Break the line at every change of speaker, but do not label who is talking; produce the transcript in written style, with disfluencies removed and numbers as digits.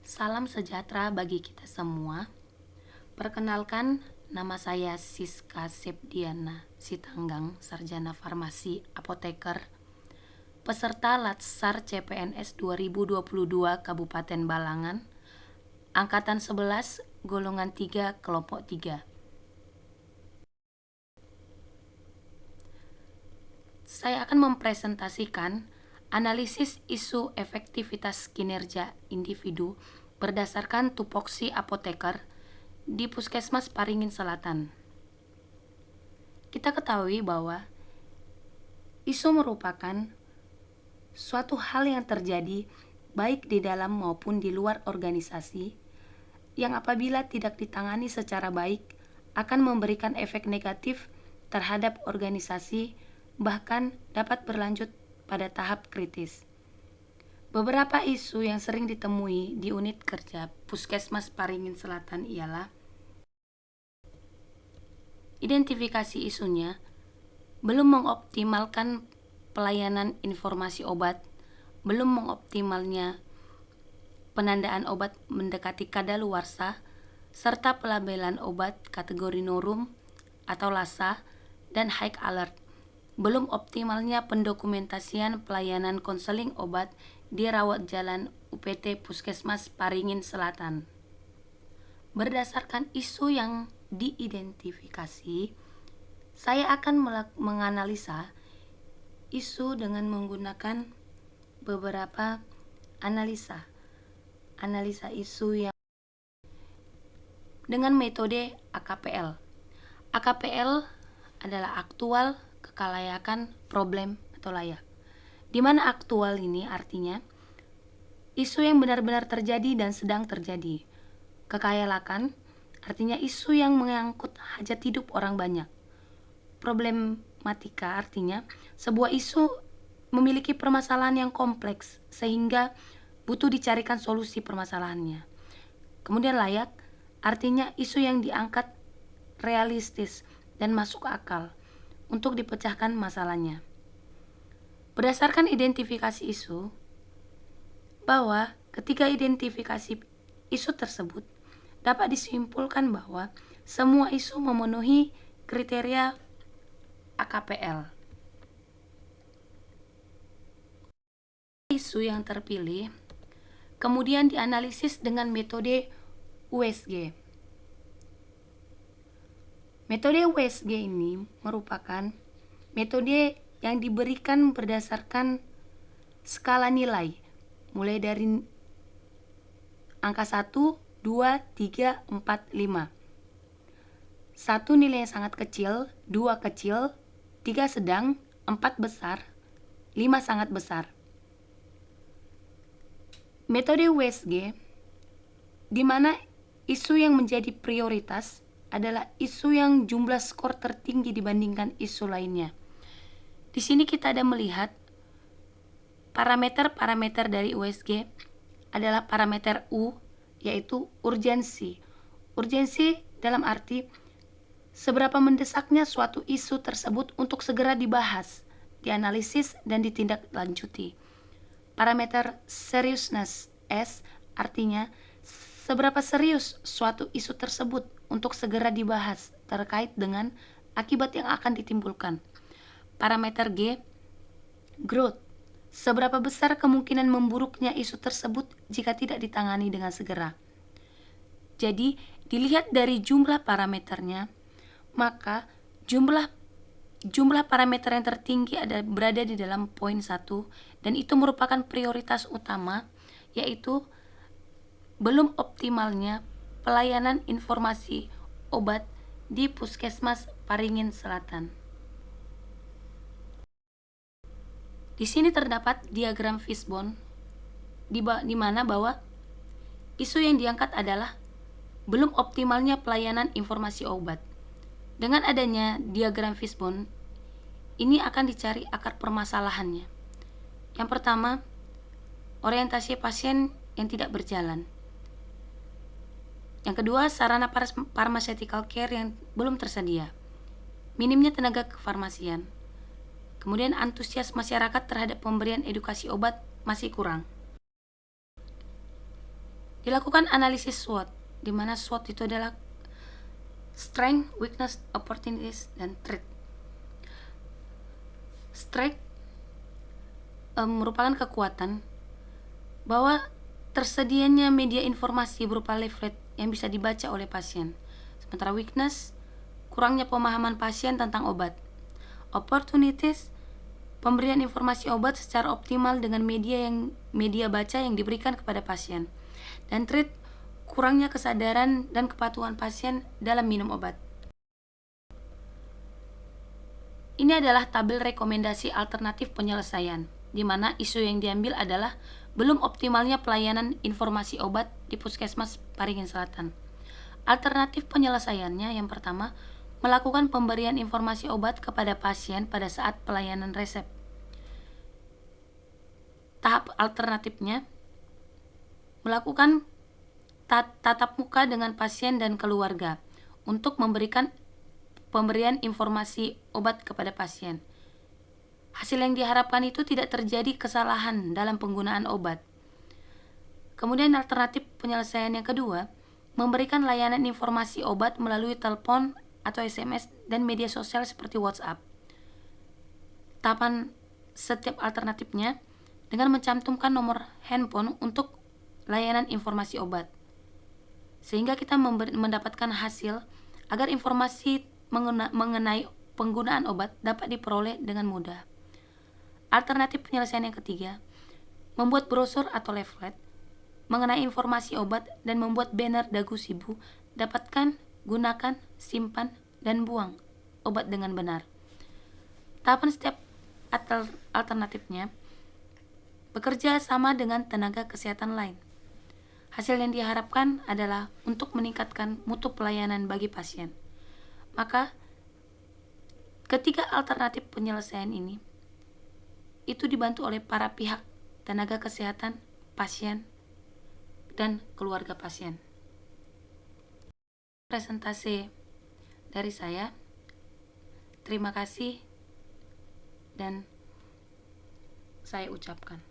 Salam sejahtera bagi kita semua. Perkenalkan, nama saya Siska Sepdiana Sitanggang, Sarjana Farmasi Apoteker, peserta Latsar CPNS 2022 Kabupaten Balangan, Angkatan 11, Golongan 3, Kelompok 3. Saya akan mempresentasikan analisis isu efektivitas kinerja individu berdasarkan tupoksi apoteker di Puskesmas Paringin Selatan. Kita ketahui bahwa isu merupakan suatu hal yang terjadi baik di dalam maupun di luar organisasi yang apabila tidak ditangani secara baik akan memberikan efek negatif terhadap organisasi, bahkan dapat berlanjut pada tahap kritis. Beberapa isu yang sering ditemui di unit kerja Puskesmas Paringin Selatan ialah identifikasi isunya, belum mengoptimalkan pelayanan informasi obat, belum mengoptimalnya penandaan obat mendekati kadaluarsa, serta pelabelan obat kategori Norum atau LASA dan High Alert, belum optimalnya pendokumentasian pelayanan konseling obat di rawat jalan UPT Puskesmas Paringin Selatan. Berdasarkan isu yang diidentifikasi, saya akan menganalisa isu dengan menggunakan beberapa analisa isu yang dengan metode AKPL. AKPL adalah aktual, kelayakan, problem, atau layak. Di mana aktual ini artinya isu yang benar-benar terjadi dan sedang terjadi. Kelayakan artinya isu yang mengangkut hajat hidup orang banyak. Problematika artinya sebuah isu memiliki permasalahan yang kompleks sehingga butuh dicarikan solusi permasalahannya. Kemudian layak artinya isu yang diangkat realistis dan masuk akal untuk dipecahkan masalahnya. Berdasarkan identifikasi isu, bahwa ketika identifikasi isu tersebut dapat disimpulkan bahwa semua isu memenuhi kriteria AKPL. Isu yang terpilih kemudian dianalisis dengan metode USG. Metode USG ini merupakan metode yang diberikan berdasarkan skala nilai, mulai dari angka 1, 2, 3, 4, 5. 1 nilai yang sangat kecil, 2 kecil, 3 sedang, 4 besar, 5 sangat besar. Metode USG, di mana isu yang menjadi prioritas adalah isu yang jumlah skor tertinggi dibandingkan isu lainnya. Di sini kita ada melihat parameter-parameter dari USG adalah parameter U, yaitu urgensi. Urgensi dalam arti seberapa mendesaknya suatu isu tersebut untuk segera dibahas, dianalisis, dan ditindaklanjuti. Parameter seriousness S artinya seberapa serius suatu isu tersebut untuk segera dibahas terkait dengan akibat yang akan ditimbulkan. Parameter G, growth, seberapa besar kemungkinan memburuknya isu tersebut jika tidak ditangani dengan segera. Jadi, dilihat dari jumlah parameternya, maka jumlah parameter yang tertinggi berada di dalam poin 1, dan itu merupakan prioritas utama, yaitu belum optimalnya pelayanan informasi obat di Puskesmas Paringin Selatan. Di sini terdapat diagram fishbone di mana bahwa isu yang diangkat adalah belum optimalnya pelayanan informasi obat. Dengan adanya diagram fishbone, ini akan dicari akar permasalahannya. Yang pertama, orientasi pasien yang tidak berjalan. Yang kedua, sarana pharmaceutical care yang belum tersedia. Minimnya tenaga kefarmasian. Kemudian antusias masyarakat terhadap pemberian edukasi obat masih kurang. Dilakukan analisis SWOT, di mana SWOT itu adalah strength, weakness, opportunities, dan threat. Strength merupakan kekuatan bahwa tersedianya media informasi berupa leaflet yang bisa dibaca oleh pasien. Sementara weakness, kurangnya pemahaman pasien tentang obat. Opportunities, pemberian informasi obat secara optimal dengan media baca yang diberikan kepada pasien. Dan threat, kurangnya kesadaran dan kepatuhan pasien dalam minum obat. Ini adalah tabel rekomendasi alternatif penyelesaian, di mana isu yang diambil adalah belum optimalnya pelayanan informasi obat di Puskesmas Paringin Selatan. Alternatif penyelesaiannya yang pertama, melakukan pemberian informasi obat kepada pasien pada saat pelayanan resep. Tahap alternatifnya, melakukan tatap muka dengan pasien dan keluarga untuk memberikan pemberian informasi obat kepada pasien. Hasil yang diharapkan itu tidak terjadi kesalahan dalam penggunaan obat. Kemudian alternatif penyelesaian yang kedua, memberikan layanan informasi obat melalui telepon atau SMS dan media sosial seperti WhatsApp. Tahapan setiap alternatifnya dengan mencantumkan nomor handphone untuk layanan informasi obat, sehingga kita mendapatkan hasil agar informasi mengenai penggunaan obat dapat diperoleh dengan mudah. Alternatif penyelesaian yang ketiga, membuat brosur atau leaflet mengenai informasi obat dan membuat banner dagu sibu. Dapatkan, gunakan, simpan, dan buang obat dengan benar. Tahapan setiap alternatifnya bekerja sama dengan tenaga kesehatan lain. Hasil yang diharapkan adalah untuk meningkatkan mutu pelayanan bagi pasien. Maka, ketiga alternatif penyelesaian ini itu dibantu oleh para pihak, tenaga kesehatan, pasien, dan keluarga pasien. Presentasi dari saya. Terima kasih dan saya ucapkan.